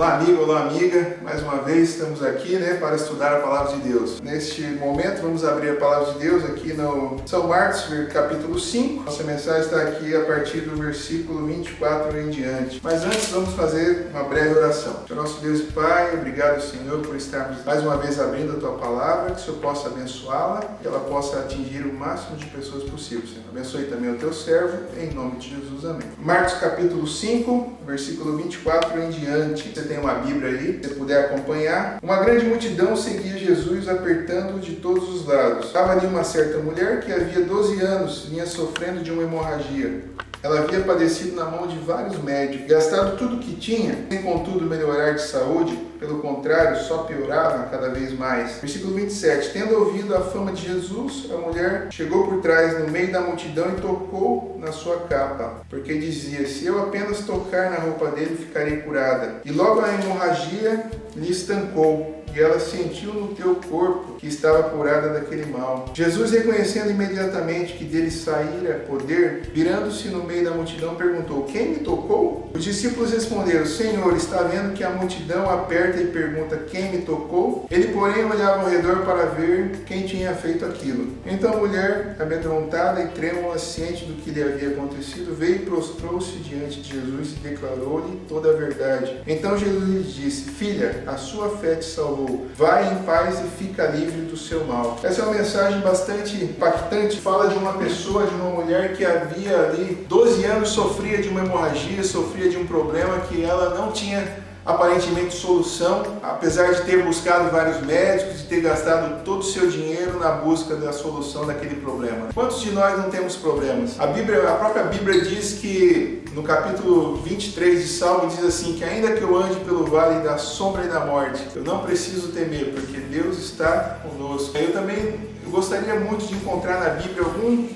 Olá amigo, olá amiga, mais uma vez estamos aqui para estudar a Palavra de Deus. Neste momento vamos abrir a Palavra de Deus aqui no São Marcos, capítulo 5. Nossa mensagem está aqui a partir do versículo 24 em diante. Mas antes vamos fazer uma breve oração. Nosso Deus e Pai, obrigado Senhor por estarmos mais uma vez abrindo a Tua Palavra, que o Senhor possa abençoá-la e ela possa atingir o máximo de pessoas possível, Senhor. Abençoe também o Teu servo, em nome de Jesus, amém. Marcos capítulo 5, versículo 24 em diante. Você tem uma Bíblia aí, se você puder acompanhar. Uma grande multidão seguia Jesus, apertando-o de todos os lados. Estava ali uma certa mulher que havia 12 anos vinha sofrendo de uma hemorragia. Ela havia padecido na mão de vários médicos, gastado tudo o que tinha, sem contudo melhorar de saúde, pelo contrário, só piorava cada vez mais. Versículo 27. Tendo ouvido a fama de Jesus, a mulher chegou por trás, no meio da multidão, e tocou na sua capa, porque dizia: se eu apenas tocar na roupa dele, ficarei curada. E logo a hemorragia lhe estancou, e ela sentiu no teu corpo que estava curada daquele mal. Jesus, reconhecendo imediatamente que dele saíra poder, virando-se no meio da multidão, perguntou: quem me tocou? Os discípulos responderam: Senhor, está vendo que a multidão aperta e pergunta: quem me tocou? Ele, porém, olhava ao redor para ver quem tinha feito aquilo. Então a mulher, amedrontada e trêmula, ciente do que lhe havia acontecido, veio e prostrou-se diante de Jesus e declarou-lhe toda a verdade. Então Jesus lhe disse: filha, a sua fé te salvou. Vai em paz e fica livre do seu mal. Essa é uma mensagem bastante impactante. Fala de uma pessoa, de uma mulher que havia ali 12 anos, sofria de uma hemorragia, sofria de um problema que ela não tinha aparentemente solução, apesar de ter buscado vários médicos, de ter gastado todo o seu dinheiro na busca da solução daquele problema. Quantos de nós não temos problemas? A própria Bíblia diz que no capítulo 23 de Salmo diz assim, que ainda que eu ande pelo vale da sombra e da morte, eu não preciso temer, porque Deus está conosco. Eu gostaria muito de encontrar na Bíblia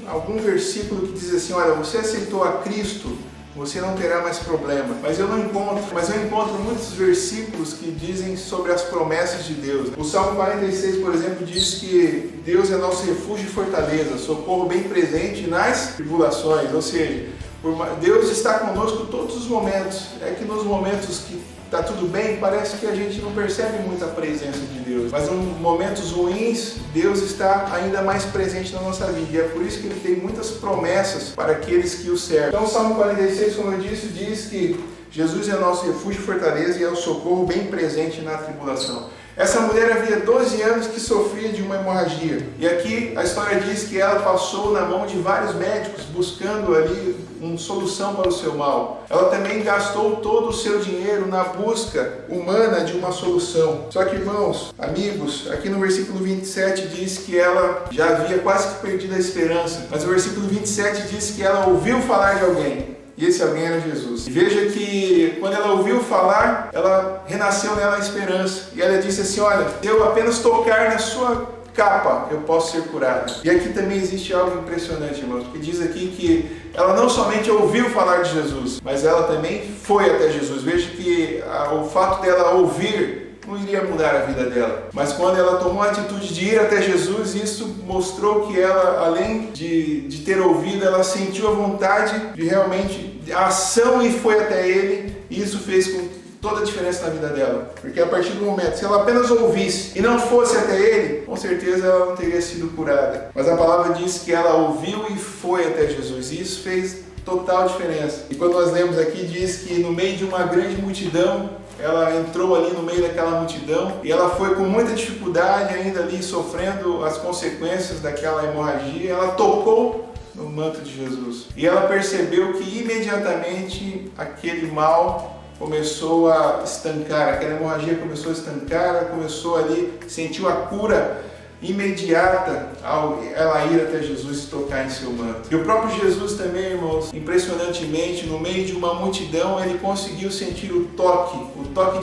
algum versículo que diz assim: olha, você aceitou a Cristo, você não terá mais problema. Mas eu encontro muitos versículos que dizem sobre as promessas de Deus. O Salmo 46, por exemplo, diz que Deus é nosso refúgio e fortaleza, socorro bem presente nas tribulações. Ou seja, Deus está conosco todos os momentos. É que nos momentos que está tudo bem, parece que a gente não percebe muito a presença de Deus. Mas em momentos ruins, Deus está ainda mais presente na nossa vida. E é por isso que Ele tem muitas promessas para aqueles que o servem. Então o Salmo 46, como eu disse, diz que Jesus é nosso refúgio e fortaleza e é o socorro bem presente na tribulação. Essa mulher havia 12 anos que sofria de uma hemorragia. E aqui a história diz que ela passou na mão de vários médicos buscando ali uma solução para o seu mal. Ela também gastou todo o seu dinheiro na busca humana de uma solução. Só que, irmãos, amigos, aqui no versículo 27 diz que ela já havia quase que perdido a esperança. Mas o versículo 27 diz que ela ouviu falar de alguém. E esse alguém era Jesus. E veja que quando ela ouviu falar, ela renasceu nela a esperança. E ela disse assim: olha, se eu apenas tocar na sua capa, eu posso ser curada. E aqui também existe algo impressionante, irmãos, porque diz aqui que ela não somente ouviu falar de Jesus, mas ela também foi até Jesus. Veja que o fato dela ouvir não iria mudar a vida dela. Mas quando ela tomou a atitude de ir até Jesus, isso mostrou que ela, além de ter ouvido, ela sentiu a vontade de realmente a ação e foi até Ele. E isso fez com toda a diferença na vida dela. Porque a partir do momento, se ela apenas ouvisse e não fosse até Ele, com certeza ela não teria sido curada. Mas a palavra diz que ela ouviu e foi até Jesus. E isso fez total diferença. E quando nós lemos aqui, diz que no meio de uma grande multidão, ela entrou ali no meio daquela multidão e ela foi com muita dificuldade, ainda ali sofrendo as consequências daquela hemorragia. Ela tocou no manto de Jesus e ela percebeu que imediatamente aquele mal começou a estancar, aquela hemorragia começou a estancar, ela começou ali, sentiu a cura imediata ao ela ir até Jesus e tocar em seu manto. E o próprio Jesus também, irmãos, impressionantemente, no meio de uma multidão, ele conseguiu sentir o toque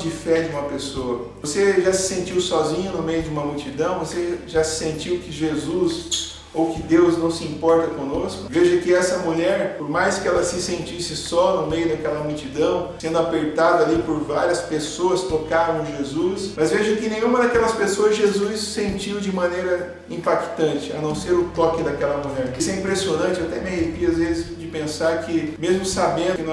de fé de uma pessoa. Você já se sentiu sozinho no meio de uma multidão? Você já se sentiu que Jesus ou que Deus não se importa conosco? Veja que essa mulher, por mais que ela se sentisse só no meio daquela multidão, sendo apertada ali por várias pessoas, tocaram Jesus, mas veja que nenhuma daquelas pessoas Jesus sentiu de maneira impactante, a não ser o toque daquela mulher. Isso é impressionante, eu até me arrepio às vezes de pensar que, mesmo sabendo que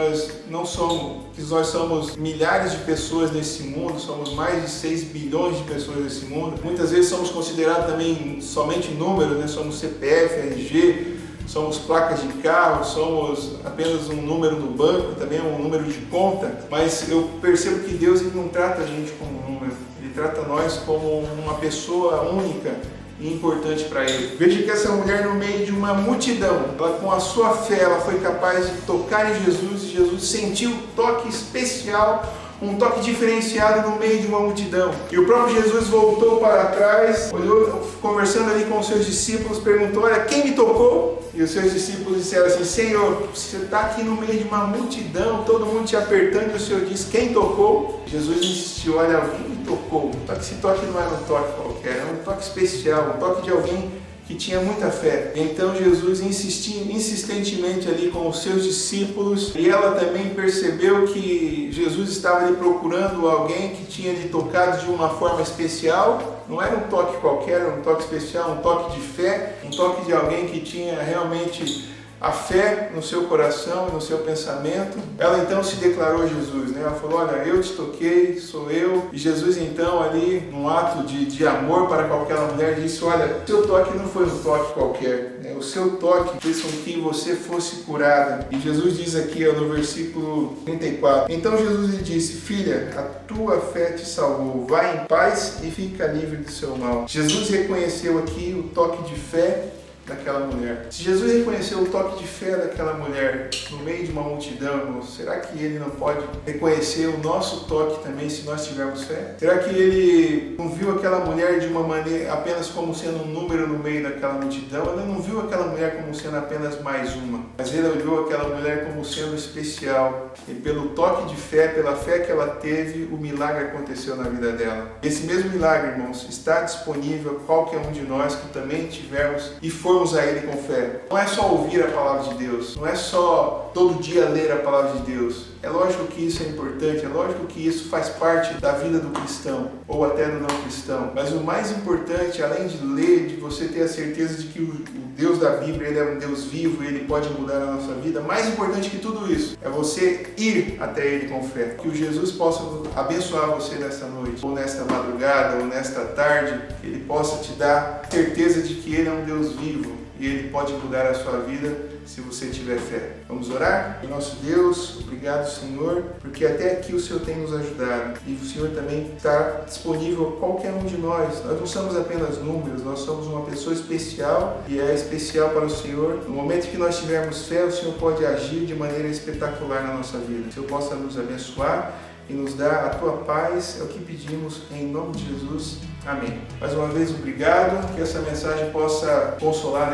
nós somos milhares de pessoas nesse mundo, somos mais de 6 bilhões de pessoas nesse mundo, muitas vezes somos considerados também somente números, né? Somos CPF, RG, somos placas de carro, somos apenas um número no banco, também um número de conta, mas eu percebo que Deus ele não trata a gente como um número, Ele trata nós como uma pessoa única e importante para Ele. Veja que essa mulher, no meio de uma multidão, ela, com a sua fé, ela foi capaz de tocar em Jesus, e Jesus sentiu um toque especial, um toque diferenciado no meio de uma multidão. E o próprio Jesus voltou para trás, olhou, conversando ali com os seus discípulos, perguntou: olha, quem me tocou? E os seus discípulos disseram assim: Senhor, você está aqui no meio de uma multidão, todo mundo te apertando, e o Senhor disse: quem tocou? Jesus insistiu: olha, alguém me tocou. Só que esse toque não era um toque qualquer, era um toque especial, um toque de alguém que tinha muita fé. Então Jesus insistiu insistentemente ali com os seus discípulos, e ela também percebeu que Jesus estava ali procurando alguém que tinha lhe tocado de uma forma especial. Não era um toque qualquer, era um toque especial, um toque de fé, um toque de alguém que tinha realmente a fé no seu coração e no seu pensamento. Ela então se declarou a Jesus, né? Ela falou: olha, eu te toquei, sou eu. E Jesus então ali, num ato de amor para com aquela mulher, disse: olha, o seu toque não foi um toque qualquer, né? O seu toque fez com que você fosse curada. E Jesus diz aqui, ó, no versículo 34, então Jesus lhe disse: filha, a tua fé te salvou, vai em paz e fica livre do seu mal. Jesus reconheceu aqui o toque de fé daquela mulher. Se Jesus reconheceu o toque de fé daquela mulher no meio de uma multidão, irmão, será que Ele não pode reconhecer o nosso toque também se nós tivermos fé? Será que Ele não viu aquela mulher de uma maneira apenas como sendo um número no meio daquela multidão? Ele não viu aquela mulher como sendo apenas mais uma, mas Ele olhou aquela mulher como sendo especial, e pelo toque de fé, pela fé que ela teve, o milagre aconteceu na vida dela. Esse mesmo milagre, irmãos, está disponível a qualquer um de nós que também tivermos e formos a Ele com fé. Não é só ouvir a palavra de Deus, não é só todo dia ler a palavra de Deus. É lógico que isso é importante, é lógico que isso faz parte da vida do cristão, ou até do não cristão. Mas o mais importante, além de ler, de você ter a certeza de que o Deus da Bíblia, Ele é um Deus vivo e Ele pode mudar a nossa vida, mais importante que tudo isso, é você ir até Ele com fé. Que o Jesus possa abençoar você nesta noite, ou nesta madrugada, ou nesta tarde, que Ele possa te dar certeza de que Ele é um Deus vivo e Ele pode mudar a sua vida se você tiver fé. Vamos orar? Nosso Deus, obrigado, Senhor, porque até aqui o Senhor tem nos ajudado, e o Senhor também está disponível a qualquer um de nós. Nós não somos apenas números, nós somos uma pessoa especial, e é especial para o Senhor. No momento que nós tivermos fé, o Senhor pode agir de maneira espetacular na nossa vida. Que o Senhor possa nos abençoar e nos dar a Tua paz, é o que pedimos em nome de Jesus. Amém. Mais uma vez, obrigado, que essa mensagem possa consolar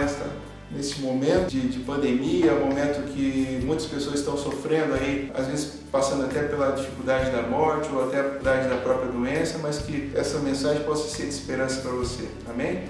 nesse momento de pandemia, um momento que muitas pessoas estão sofrendo aí, às vezes passando até pela dificuldade da morte ou até a dificuldade da própria doença, mas que essa mensagem possa ser de esperança para você. Amém?